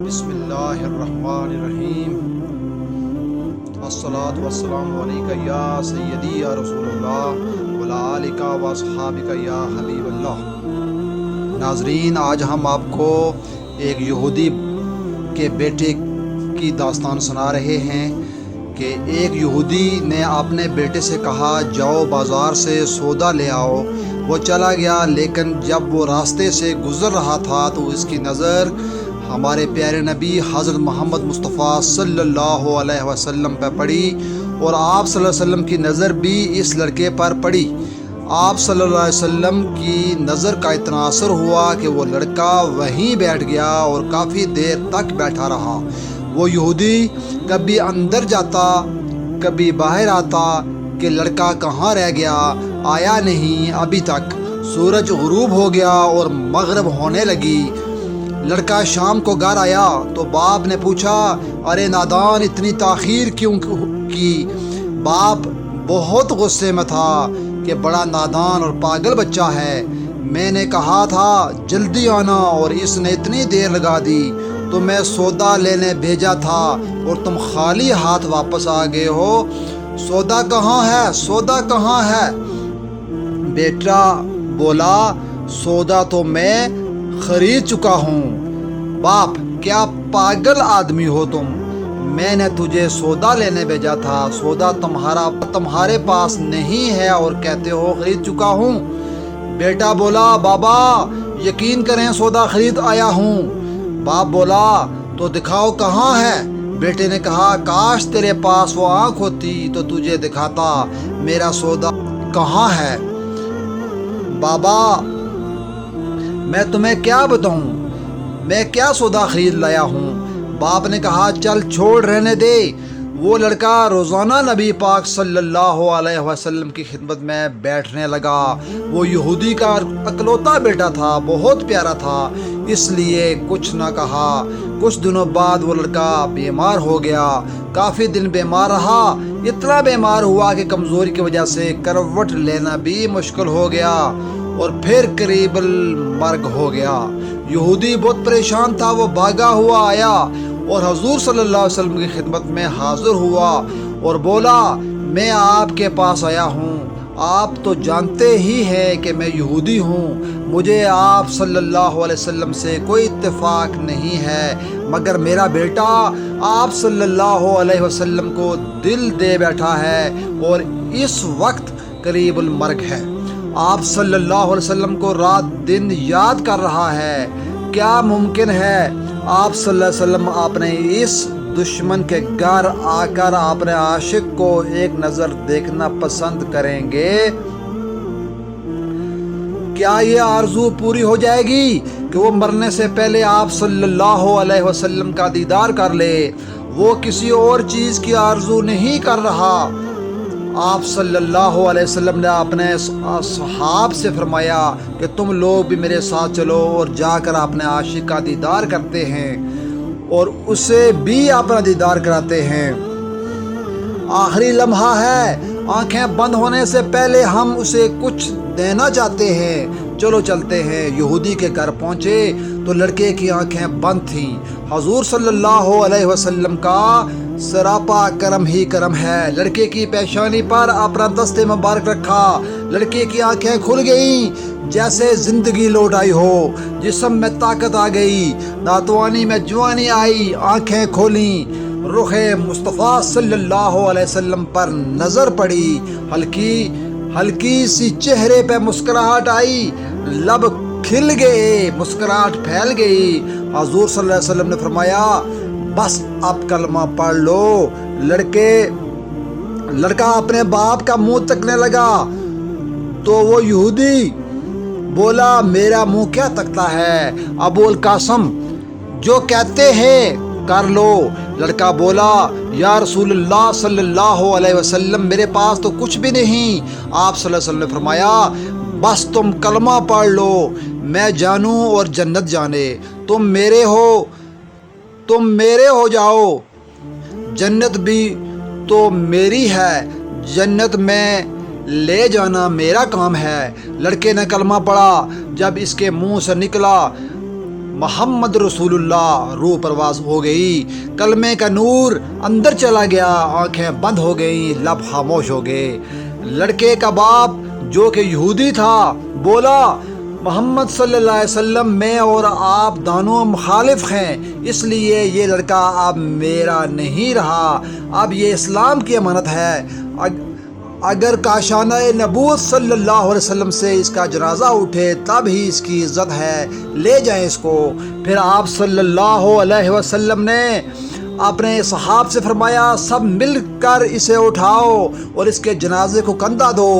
بسم اللہ الرحمن الرحیم الصلاۃ والسلام علیکہ یا سیدی یا رسول اللہ وعلی آلک و اصحابک یا حبیب اللہ۔ ناظرین، آج ہم آپ کو ایک یہودی کے بیٹے کی داستان سنا رہے ہیں کہ ایک یہودی نے اپنے بیٹے سے کہا جاؤ بازار سے سودا لے آؤ۔ وہ چلا گیا، لیکن جب وہ راستے سے گزر رہا تھا تو اس کی نظر ہمارے پیارے نبی حضرت محمد مصطفیٰ صلی اللہ علیہ وسلم پہ پڑی، اور آپ صلی اللہ علیہ وسلم کی نظر بھی اس لڑکے پر پڑی۔ آپ صلی اللہ علیہ وسلم کی نظر کا اتنا اثر ہوا کہ وہ لڑکا وہیں بیٹھ گیا اور کافی دیر تک بیٹھا رہا۔ وہ یہودی کبھی اندر جاتا کبھی باہر آتا کہ لڑکا کہاں رہ گیا، آیا نہیں ابھی تک۔ سورج غروب ہو گیا اور مغرب ہونے لگی۔ لڑکا شام کو گھر آیا تو باپ نے پوچھا، ارے نادان، اتنی تاخیر کیوں کی؟ باپ بہت غصے میں تھا کہ بڑا نادان اور پاگل بچہ ہے، میں نے کہا تھا جلدی آنا اور اس نے اتنی دیر لگا دی۔ تو میں سودا لینے بھیجا تھا اور تم خالی ہاتھ واپس آ گئے ہو۔ سودا کہاں ہے؟ سودا کہاں ہے؟ بیٹا بولا، سودا تو میں خرید چکا ہوں۔ باپ، کیا پاگل آدمی ہو تم؟ میں نے تجھے سودا لینے بھیجا تھا، سودا تمہارے پاس نہیں ہے اور کہتے ہو خرید چکا ہوں۔ بیٹا بولا، بابا یقین کریں سودا خرید آیا ہوں۔ باپ بولا، تو دکھاؤ کہاں ہے؟ بیٹے نے کہا، کاش تیرے پاس وہ آنکھ ہوتی تو تجھے دکھاتا میرا سودا کہاں ہے۔ بابا میں تمہیں کیا بتاؤں، میں کیا سودا خرید لایا ہوں؟ باپ نے کہا، چل چھوڑ، رہنے دے۔ وہ لڑکا روزانہ نبی پاک صلی اللہ علیہ وسلم کی خدمت میں بیٹھنے لگا۔ وہ یہودی کا اکلوتا بیٹا تھا، بہت پیارا تھا، اس لیے کچھ نہ کہا۔ کچھ دنوں بعد وہ لڑکا بیمار ہو گیا۔ کافی دن بیمار رہا، اتنا بیمار ہوا کہ کمزوری کی وجہ سے کروٹ لینا بھی مشکل ہو گیا اور پھر قریب المرگ ہو گیا۔ یہودی بہت پریشان تھا، وہ بھاگا ہوا آیا اور حضور صلی اللہ علیہ وسلم کی خدمت میں حاضر ہوا اور بولا، میں آپ کے پاس آیا ہوں، آپ تو جانتے ہی ہیں کہ میں یہودی ہوں، مجھے آپ صلی اللہ علیہ وسلم سے کوئی اتفاق نہیں ہے، مگر میرا بیٹا آپ صلی اللہ علیہ وسلم کو دل دے بیٹھا ہے اور اس وقت قریب المرگ ہے۔ آپ صلی اللہ علیہ وسلم کو رات دن یاد کر رہا ہے۔ کیا ممکن ہے آپ صلی اللہ علیہ وسلم اپنے اس دشمن کے گھر آ کر اپنے عاشق کو ایک نظر دیکھنا پسند کریں گے؟ کیا یہ آرزو پوری ہو جائے گی کہ وہ مرنے سے پہلے آپ صلی اللہ علیہ وسلم کا دیدار کر لے؟ وہ کسی اور چیز کی آرزو نہیں کر رہا۔ آپ صلی اللہ علیہ وسلم نے اپنے اصحاب سے فرمایا کہ تم لوگ بھی میرے ساتھ چلو اور جا کر اپنے عاشق کا دیدار کرتے ہیں اور اسے بھی اپنا دیدار کراتے ہیں۔ آخری لمحہ ہے، آنکھیں بند ہونے سے پہلے ہم اسے کچھ دینا چاہتے ہیں، چلو چلتے ہیں۔ یہودی کے گھر پہنچے تو لڑکے کی آنکھیں بند تھیں۔ حضور صلی اللہ علیہ وسلم کا سراپا کرم ہی کرم ہے۔ لڑکے کی پیشانی پر اپنا دست مبارک رکھا، لڑکے کی آنکھیں کھل گئیں جیسے زندگی لوٹ آئی ہو، جسم میں طاقت آ گئی، ناتوانی میں جوانی آئی، آنکھیں کھولیں، رخ مصطفیٰ صلی اللہ علیہ وسلم پر نظر پڑی، ہلکی سی چہرے پہ مسکراہٹ آئی، لب کھل گئے، مسکراہٹ پھیل گئی۔ حضور صلی اللہ علیہ وسلم نے فرمایا، بس اب کلمہ پڑھ لو۔ لڑکا اپنے باپ کا منہ تکنے لگا تو وہ یہودی بولا، میرا منہ کیا تکتا ہے؟ ابو القاسم جو کہتے ہیں کر لو۔ لڑکا بولا، یا رسول اللہ صلی اللہ علیہ وسلم، میرے پاس تو کچھ بھی نہیں۔ آپ صلی اللہ علیہ وسلم نے فرمایا، بس تم کلمہ پڑھ لو، میں جانوں اور جنت جانے، تم میرے ہو جاؤ، جنت بھی تو میری ہے، جنت میں لے جانا میرا کام ہے۔ لڑکے نے کلمہ پڑھا، جب اس کے منہ سے نکلا محمد رسول اللہ روح پرواز ہو گئی، کلمے کا نور اندر چلا گیا، آنکھیں بند ہو گئیں، لب خاموش ہو گئے۔ لڑکے کا باپ جو کہ یہودی تھا بولا، محمد صلی اللہ علیہ وسلم میں اور آپ دونوں مخالف ہیں، اس لیے یہ لڑکا اب میرا نہیں رہا، اب یہ اسلام کی امانت ہے۔ اگر کاشانہ نبوت صلی اللہ علیہ وسلم سے اس کا جنازہ اٹھے تب ہی اس کی عزت ہے، لے جائیں اس کو۔ پھر آپ صلی اللہ علیہ وسلم نے اپنے صحابہ سے فرمایا، سب مل کر اسے اٹھاؤ اور اس کے جنازے کو کندھا دو۔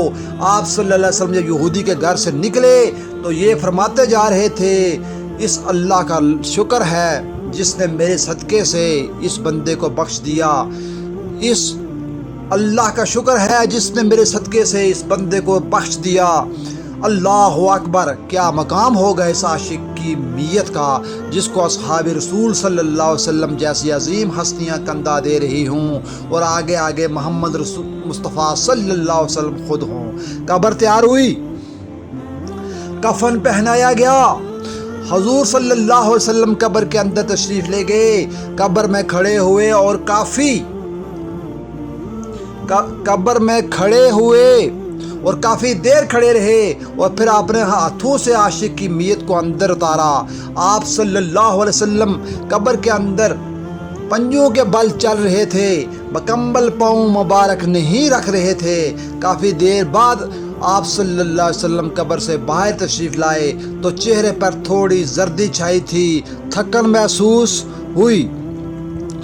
آپ صلی اللہ علیہ وسلم جب یہودی کے گھر سے نکلے تو یہ فرماتے جا رہے تھے، اس اللہ کا شکر ہے جس نے میرے صدقے سے اس بندے کو بخش دیا، اس اللہ کا شکر ہے جس نے میرے صدقے سے اس بندے کو بخش دیا۔ اللہ اکبر، کیا مقام ہوگا اس عاشق کی میت کا جس کو اصحاب رسول صلی اللہ علیہ وسلم جیسی عظیم ہستیاں کندھا دے رہی ہوں اور آگے آگے محمد رسول مصطفیٰ صلی اللہ علیہ وسلم خود ہوں۔ قبر تیار ہوئی، کفن پہنایا گیا، حضور صلی اللہ علیہ وسلم قبر کے اندر تشریف لے گئے، قبر میں کھڑے ہوئے اور کافی دیر کھڑے رہے اور پھر اپنے ہاتھوں سے عاشق کی میت کو اندر اتارا۔ آپ صلی اللہ علیہ وسلم قبر کے اندر پنجوں کے بل چل رہے تھے، مکمل پاؤں مبارک نہیں رکھ رہے تھے۔ کافی دیر بعد آپ صلی اللہ علیہ وسلم قبر سے باہر تشریف لائے تو چہرے پر تھوڑی زردی چھائی تھی، تھکن محسوس ہوئی۔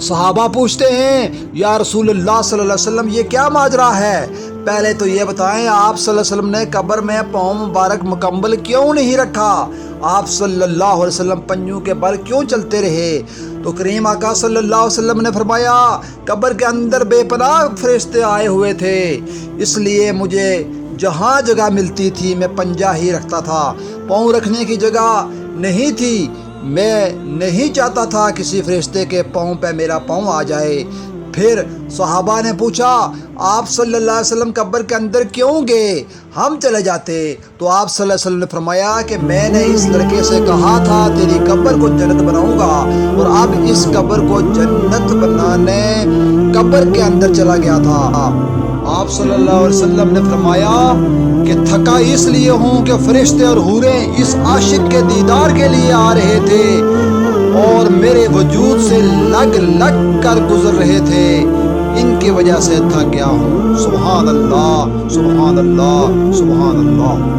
صحابہ پوچھتے ہیں، یا رسول اللہ صلی اللہ علیہ وسلم یہ کیا ماجرا ہے؟ پہلے تو یہ بتائیں آپ صلی اللہ علیہ وسلم نے قبر میں پاؤں مبارک مکمل کیوں نہیں رکھا؟ آپ صلی اللہ علیہ وسلم پنجوں کے بل کیوں چلتے رہے؟ تو کریم آقا صلی اللہ علیہ وسلم نے فرمایا، قبر کے اندر بے پناہ فرشتے آئے ہوئے تھے، اس لیے مجھے جہاں جگہ ملتی تھی میں پنجہ ہی رکھتا تھا، پاؤں رکھنے کی جگہ نہیں تھی، میں نہیں چاہتا تھا کسی فرشتے کے پاؤں پہ میرا پاؤں آ جائے۔ پھر صحابہ نے پوچھا، آپ صلی اللہ علیہ وسلم قبر کے اندر کیوں گئے؟ ہم چلے جاتے۔ تو آپ صلی اللہ علیہ وسلم نے فرمایا کہ میں نے اس لڑکے سے کہا تھا تیری قبر کو جنت بناؤں گا، اور اب اس قبر کو جنت بنانے قبر کے اندر چلا گیا تھا۔ آپ صلی اللہ علیہ وسلم نے فرمایا کہ تھکا اس لیے ہوں کہ فرشتے اور حوریں اس عاشق کے دیدار کے لیے آ رہے تھے اور میرے وجود سے لگ لگ کر گزر رہے تھے، ان کی وجہ سے تھک گیا ہوں۔ سبحان اللہ، سبحان اللہ، سبحان اللہ۔